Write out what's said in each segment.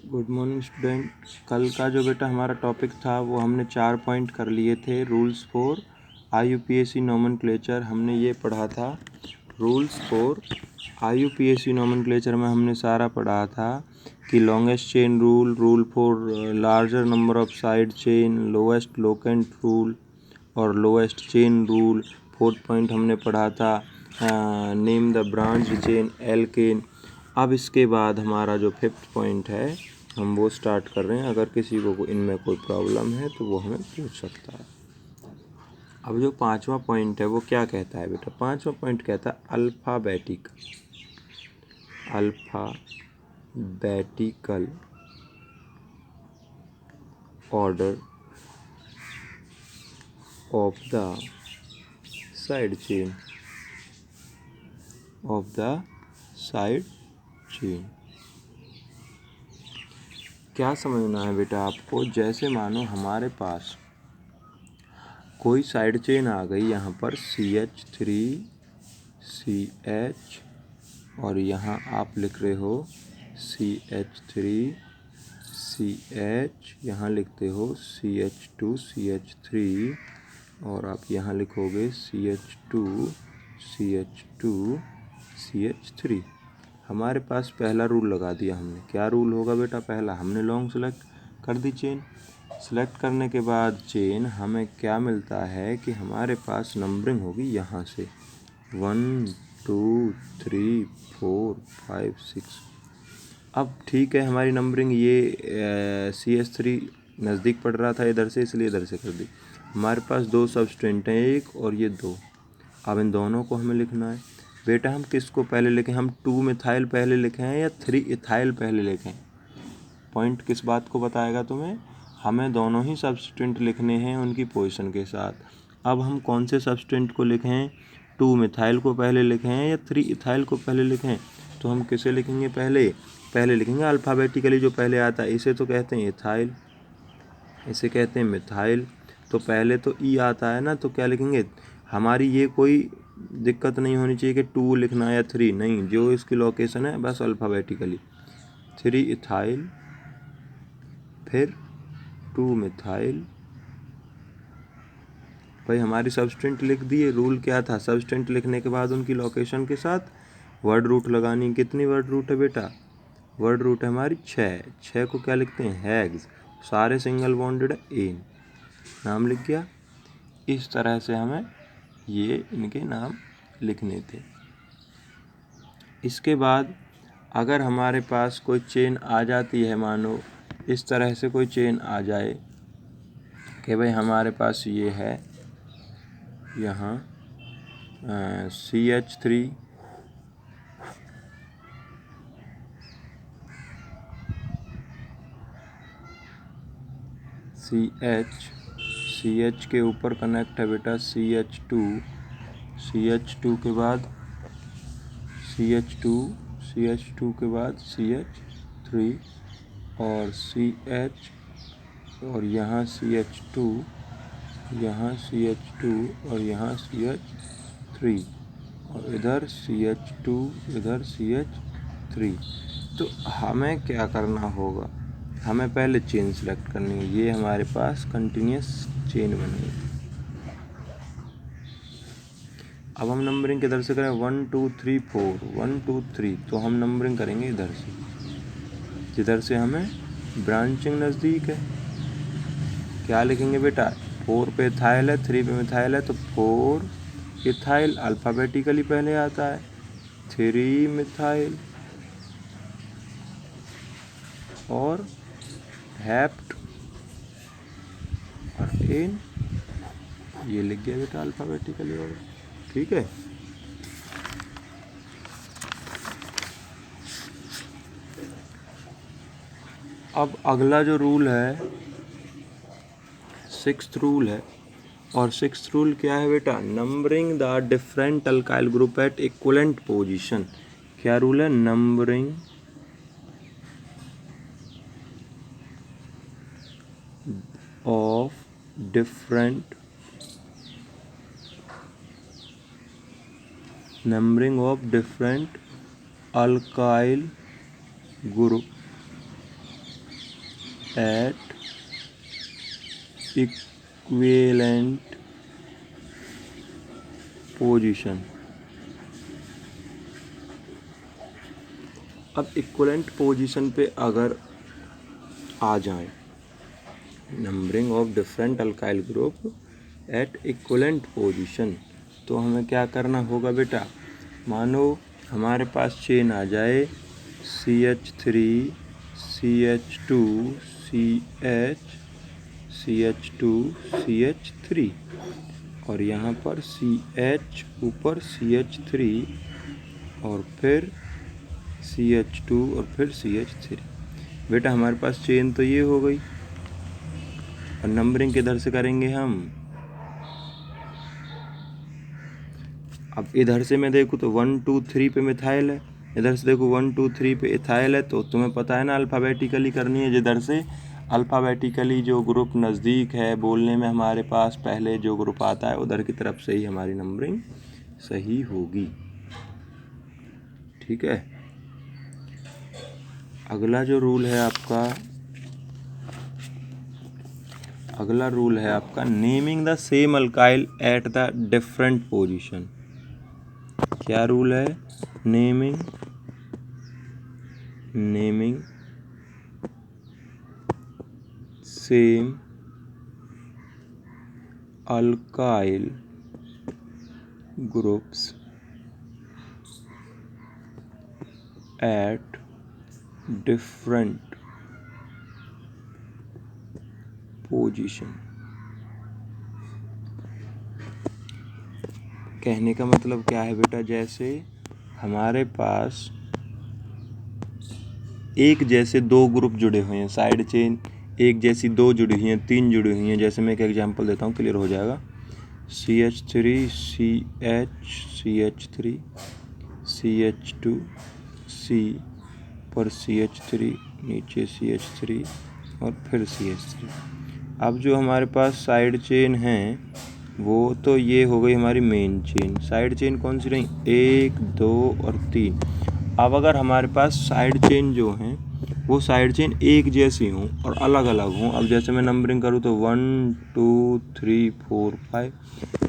Good morning student. कल का जो बेटा हमारा टॉपिक था वो हमने 4 पॉइंट कर लिए थे। रूल्स फॉर IUPAC नोमेनक्लेचर हमने ये पढ़ा था। रूल्स फॉर IUPAC नोमेनक्लेचर में हमने सारा पढ़ा था कि longest chain rule, rule for larger number of side chain, lowest locant rule और lowest chain rule. 4th point हमने पढ़ा था name the branch chain alkane. अब इसके बाद हमारा जो 5th पॉइंट है हम वो स्टार्ट कर रहे हैं। अगर किसी को इनमें कोई प्रॉब्लम है तो वो हमें पूछ सकता है। अब जो 5वां पॉइंट है वो क्या कहता है बेटा? 5वां पॉइंट कहता है alphabetical order of the side chain क्या समझना है बेटा आपको? जैसे मानो हमारे पास कोई साइड चेन आ गई, यहाँ पर CH3CH और यहाँ आप लिख रहे हो CH3CH, यहाँ लिखते हो CH2CH3 और आप यहाँ लिखोगे CH2CH2CH3। हमारे पास पहला रूल लगा दिया हमने। क्या रूल होगा बेटा? पहला हमने लॉन्ग सेलेक्ट कर दी चेन। सेलेक्ट करने के बाद चेन हमें क्या मिलता है कि हमारे पास नंबरिंग होगी यहाँ से 1 2 3 4 5 6। अब ठीक है, हमारी नंबरिंग ये CH3 नज़दीक पड़ रहा था इधर से, इसलिए इधर से कर दी। हमारे पास 2 सब्सटेंट हैं, एक और ये 2। अब इन दोनों को हमें लिखना है। बेटा हम किसको पहले लिखें? हम 2 मिथाइल पहले लिखें या 3 इथाइल पहले लिखें? पॉइंट किस बात को बताएगा तुम्हें? हमें दोनों ही सब्सटेंट लिखने हैं उनकी पोजीशन के साथ। अब हम कौन से सब्सटेंट को लिखें? 2 मिथाइल को पहले लिखें या 3 इथाइल को पहले लिखें? तो हम किसे लिखेंगे? पहले लिखेंगे अल्फ़ाबेटिकली जो पहले आता है। इसे तो कहते हैं इथाइल, इसे कहते हैं मिथाइल। तो पहले तो ई आता है ना, तो क्या लिखेंगे? हमारी ये कोई दिक्कत नहीं होनी चाहिए कि 2 लिखना या 3 नहीं, जो इसकी लोकेशन है बस अल्फ़ाबेटिकली 3 इथाइल फिर 2 मिथाइल। भाई हमारी सब्सटेंट लिख दिए। रूल क्या था? सब्सटेंट लिखने के बाद उनकी लोकेशन के साथ वर्ड रूट लगानी। कितनी वर्ड रूट है बेटा? वर्ड रूट है हमारी 6 को क्या लिखते हैं? हैग्स। सारे सिंगल बॉन्डेड है, एन नाम लिख गया। इस तरह से हमें ये इनके नाम लिखने थे। इसके बाद अगर हमारे पास कोई चेन आ जाती है, मानो इस तरह से कोई चेन आ जाए कि भाई हमारे पास ये है यहाँ CH3 CH के ऊपर कनेक्ट है बेटा CH2 के बाद CH2 के बाद CH3 और CH और यहाँ CH2, यहाँ CH2 और यहाँ CH3 और इधर CH2, इधर CH3। तो हमें क्या करना होगा? हमें पहले चेन सेलेक्ट करनी है। ये हमारे पास कंटिन्यूस चेन बन गई। अब हम नंबरिंग किधर से करें? 1 2 3 4 1 2 3। तो हम नंबरिंग करेंगे इधर से, जिधर से हमें ब्रांचिंग नज़दीक है। क्या लिखेंगे बेटा? 4 पे इथाइल है, 3 पे मिथाइल है, तो 4 इथाइल अल्फ़ाबेटिकली पहले आता है, 3 मिथाइल और हैप्ट और एन। ये लिख गया बेटा अल्फ़ाबेटिकली ऑर्डर। ठीक है। अब अगला जो रूल है 6th रूल है। और 6th रूल क्या है बेटा? Numbering the different alkyl group at equivalent position. क्या रूल है? Numbering of different alkyl group at equivalent position. अब इक्विवेलेंट पोजीशन पे अगर आ जाएं, numbering of different alkyl group at equivalent position, तो हमें क्या करना होगा बेटा। मानो हमारे पास चेन आ जाए CH3 CH2 CH CH2 CH3 और यहाँ पर CH ऊपर CH3 और फिर CH2 और फिर CH3। बेटा हमारे पास चेन तो ये हो गई और नंबरिंग किधर से करेंगे हम। अब इधर से मैं देखूँ तो 1 2 3 पे मिथाइल है, इधर से देखो 1 2 3 पे इथाइल है। तो तुम्हें पता है ना अल्फ़ाबेटिकली करनी है। जिधर से अल्फ़ाबेटिकली जो ग्रुप नज़दीक है बोलने में हमारे पास पहले जो ग्रुप आता है उधर की तरफ से ही हमारी नंबरिंग सही होगी। ठीक है। अगला रूल है आपका naming the same alkyl at the different position. क्या रूल है। Naming same alkyl groups at different position. कहने का मतलब क्या है बेटा, जैसे हमारे पास एक जैसे दो ग्रुप जुड़े हुए हैं, साइड चेन एक जैसी दो जुड़ी हुई हैं, तीन जुड़ी हुई हैं। जैसे मैं एक एग्जांपल देता हूँ, क्लियर हो जाएगा। CH3 CH CH3 CH2 C पर CH3 नीचे CH3 और फिर CH3। अब जो हमारे पास साइड चेन है वो तो ये हो गई हमारी मेन चेन। साइड चेन कौन सी रही, 1 2 और 3। अब अगर हमारे पास साइड चेन जो हैं वो साइड चेन एक जैसी हों और अलग अलग हों। अब जैसे मैं नंबरिंग करूँ तो 1 2 3 4 5,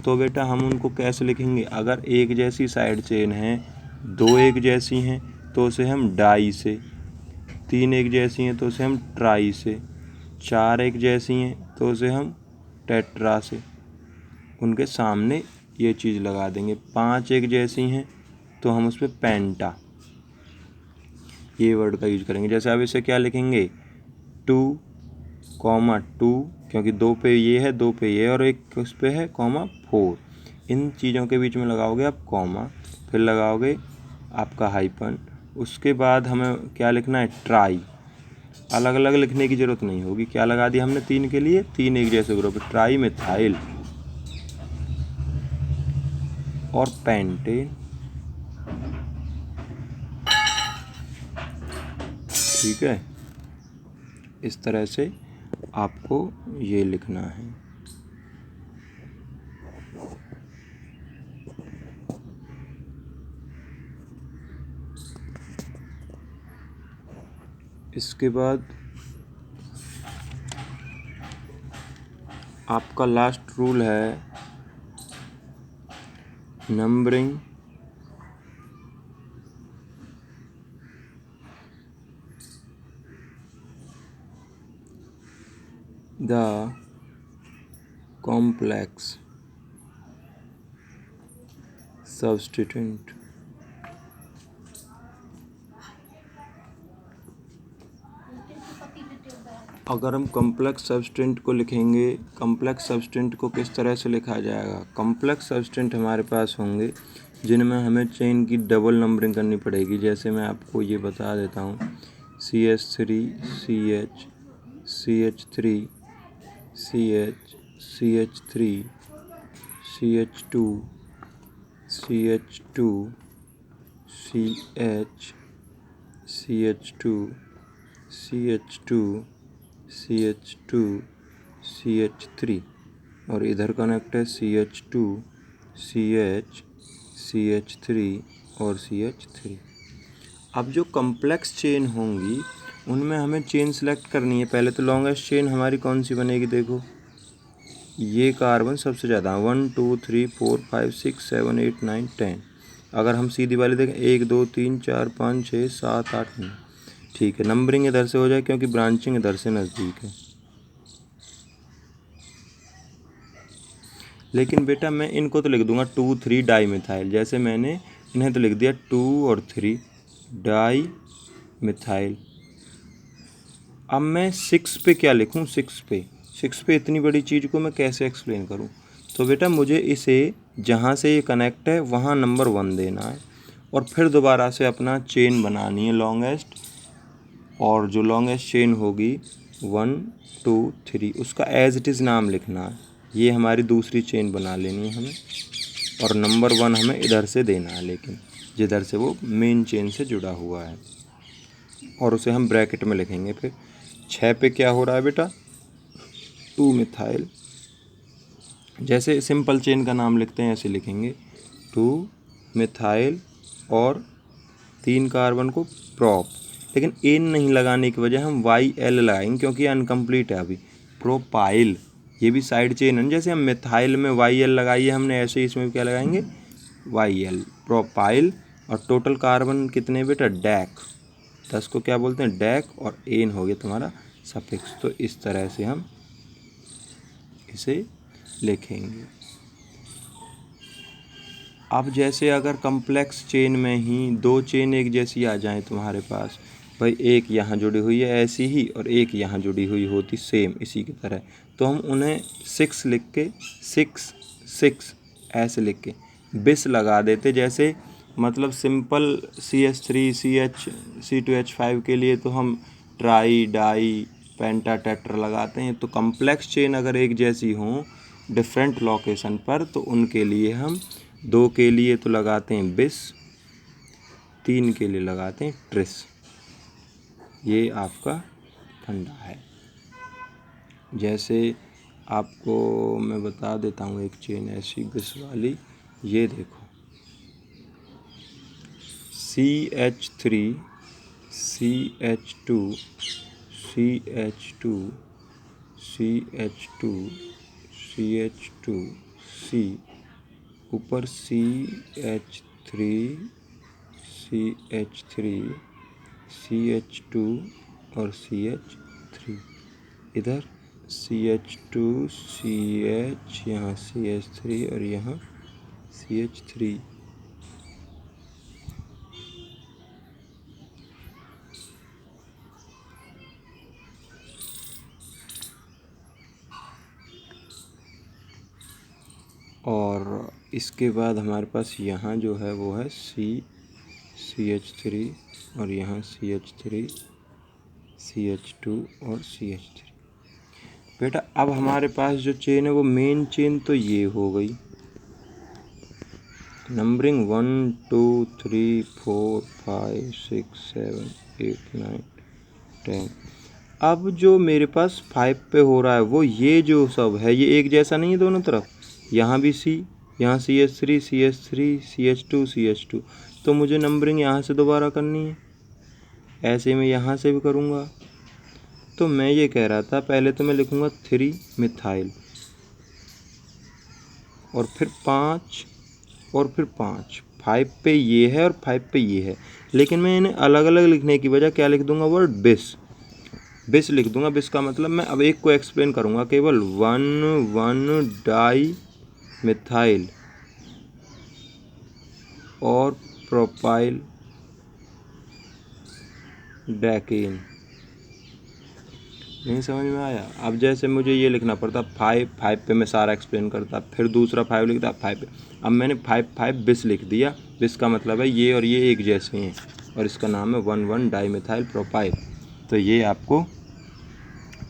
तो बेटा हम उनको कैसे लिखेंगे। अगर एक जैसी साइड चेन है, दो एक जैसी हैं तो उसे हम डाई से, तीन एक जैसी हैं तो उसे हम ट्राई से, चार एक जैसी हैं तो उसे हम टेट्रा से उनके सामने ये चीज़ लगा देंगे। पांच एक जैसी हैं तो हम उस पर पेंटा ये वर्ड का यूज करेंगे। जैसे अब इसे क्या लिखेंगे, 2 2 क्योंकि दो पे ये है, दो पे ये है और एक उस पे है, 4। इन चीज़ों के बीच में लगाओगे आप कॉमा, फिर लगाओगे आपका हाइपन। उसके बाद हमें क्या लिखना है, ट्राई। अलग अलग लिखने की ज़रूरत नहीं होगी। क्या लगा दिया हमने, तीन के लिए तीन एक जैसे ग्रुप, ट्राई मिथाइल और पेंटेन। ठीक है, इस तरह से आपको ये लिखना है। इसके बाद आपका लास्ट रूल है नंबरिंग द कॉम्प्लेक्स सब्स्टिट्यूएंट। अगर हम कॉम्प्लेक्स सब्स्टेंट को लिखेंगे, कॉम्प्लेक्स सब्स्टेंट को किस तरह से लिखा जाएगा। कॉम्प्लेक्स सब्स्टेंट हमारे पास होंगे जिनमें हमें चेन की डबल नंबरिंग करनी पड़ेगी। जैसे मैं आपको ये बता देता हूँ, CH3 CH CH3 CH CH3 CH2 CH2 CH CH2 CH2 CH2 CH3 और इधर कनेक्ट है CH2 CH CH3 और CH3। अब जो कॉम्प्लेक्स चेन होंगी उनमें हमें चेन सेलेक्ट करनी है। पहले तो लॉन्गेस्ट चेन हमारी कौन सी बनेगी, देखो ये कार्बन सबसे ज़्यादा 1 2 3 4 5 6 7 8 9 10। अगर हम सीधी वाली देखें 1 2 3 4 5 6 7 8 9, ठीक है। नंबरिंग इधर से हो जाए क्योंकि ब्रांचिंग इधर से नज़दीक है। लेकिन बेटा मैं इनको तो लिख दूंगा 2 3 डाई मिथाइल, जैसे मैंने इन्हें तो लिख दिया 2 और 3 डाई मिथाइल। अब मैं 6 पे क्या लिखूं, 6 पे इतनी बड़ी चीज़ को मैं कैसे एक्सप्लेन करूं। तो बेटा मुझे इसे जहां से ये कनेक्ट है वहां नंबर 1 देना है और फिर दोबारा से अपना चेन बनानी है लॉन्गेस्ट, और जो लॉन्गेस्ट चेन होगी 1 2 3 उसका एज इट इज़ नाम लिखना है। ये हमारी दूसरी चेन बना लेनी है हमें, और नंबर 1 हमें इधर से देना है, लेकिन जिधर से वो मेन चेन से जुड़ा हुआ है, और उसे हम ब्रैकेट में लिखेंगे। फिर 6 पे क्या हो रहा है बेटा, 2 मिथाइल। जैसे सिंपल चेन का नाम लिखते हैं ऐसे लिखेंगे 2 मिथाइल और 3 कार्बन को प्रोप, लेकिन एन नहीं लगाने की वजह हम वाई एल लगाएंगे क्योंकि ये अनकम्प्लीट है अभी। प्रोपाइल, ये भी साइड चेन है, जैसे हम मिथाइल में वाई एल लगाई है हमने, ऐसे इसमें भी क्या लगाएंगे वाई एल, प्रोपाइल। और टोटल कार्बन कितने बेटा, डैक, 10 को क्या बोलते हैं डैक, और एन हो गया तुम्हारा सफिक्स। तो इस तरह से हम इसे लिखेंगे। अब जैसे अगर कम्प्लेक्स चेन में ही 2 चेन एक जैसी आ जाएं तुम्हारे पास, भाई एक यहाँ जुड़ी हुई है ऐसी ही और एक यहाँ जुड़ी हुई होती सेम इसी की तरह, तो हम उन्हें 6 लिख के 6 6 ऐसे लिख के बिस लगा देते। जैसे मतलब सिंपल CH3 CH C2H5 के लिए तो हम ट्राई डाई पेंटा टेट्रा लगाते हैं। तो कम्प्लेक्स चेन अगर एक जैसी हों डिफरेंट लोकेशन पर, तो उनके लिए हम 2 के लिए तो लगाते हैं बिस, 3 के लिए लगाते हैं ट्रिस। ये आपका फंडा है। जैसे आपको मैं बता देता हूँ एक चेन ऐसी बिस वाली, ये देखो CH3 CH2 CH2 CH2 CH2 C, ऊपर CH3 CH3 CH2 और CH3, इधर CH2 CH, यहाँ CH3 और यहाँ CH3। और इसके बाद हमारे पास यहाँ जो है वो है CH3 और यहाँ CH3 CH2 और CH3। बेटा अब हमारे पास जो चेन है वो मेन चेन तो ये हो गई, नंबरिंग 1 2 3 4 5 6 7 8 9 10। अब जो मेरे पास 5 पे हो रहा है वो ये जो सब है ये एक जैसा नहीं है दोनों तरफ, यहाँ भी C, यहाँ CH3 CH3 CH2 CH2, तो मुझे नंबरिंग यहाँ से दोबारा करनी है, ऐसे मैं यहाँ से भी करूँगा। तो मैं ये कह रहा था पहले तो मैं लिखूँगा 3 मिथाइल और फिर 5 और फिर 5 पे ये है और 5 पे ये है, लेकिन मैं इन्हें अलग अलग लिखने की वजह क्या लिख दूंगा, वर्ड बिस लिख दूंगा। बिस का मतलब मैं अब एक को एक्सप्लेन करूंगा, केवल 1 डाई मिथाइल और प्रोपाइल डैकेन। नहीं समझ में आया। अब जैसे मुझे ये लिखना पड़ता 5 पे मैं सारा एक्सप्लेन करता, फिर दूसरा 5 लिखता 5 पे। अब मैंने 5 बिस लिख दिया, बिस का मतलब है ये और ये एक जैसे हैं और इसका नाम है 1 डाई मिथाइल प्रोपाइल। तो ये आपको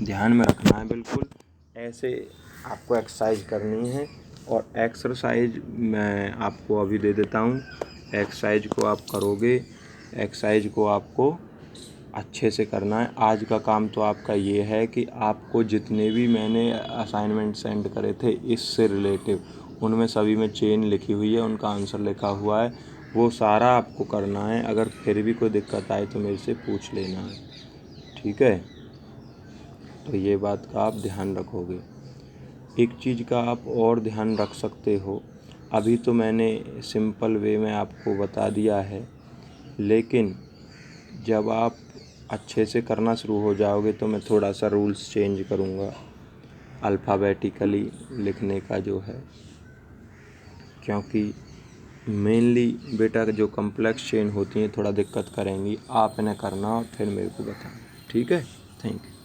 ध्यान में रखना है बिल्कुल, ऐसे आपको एक्सरसाइज करनी है। और एक्सरसाइज मैं आपको अभी दे देता हूँ, एक्सरसाइज को आप करोगे, एक्सरसाइज को आपको अच्छे से करना है। आज का काम तो आपका ये है कि आपको जितने भी मैंने असाइनमेंट सेंड करे थे इससे रिलेटिव, उनमें सभी में चेन लिखी हुई है, उनका आंसर लिखा हुआ है, वो सारा आपको करना है। अगर फिर भी कोई दिक्कत आए तो मेरे से पूछ लेना है, ठीक है, तो ये बात का आप ध्यान रखोगे। एक चीज़ का आप और ध्यान रख सकते हो, अभी तो मैंने सिंपल वे में आपको बता दिया है, लेकिन जब आप अच्छे से करना शुरू हो जाओगे तो मैं थोड़ा सा रूल्स चेंज करूँगा अल्फ़ाबेटिकली लिखने का जो है, क्योंकि मेनली बेटा जो कॉम्प्लेक्स चेन होती हैं थोड़ा दिक्कत करेंगी। आप इन्हें करना और फिर मेरे को बताना, ठीक है। Thank you.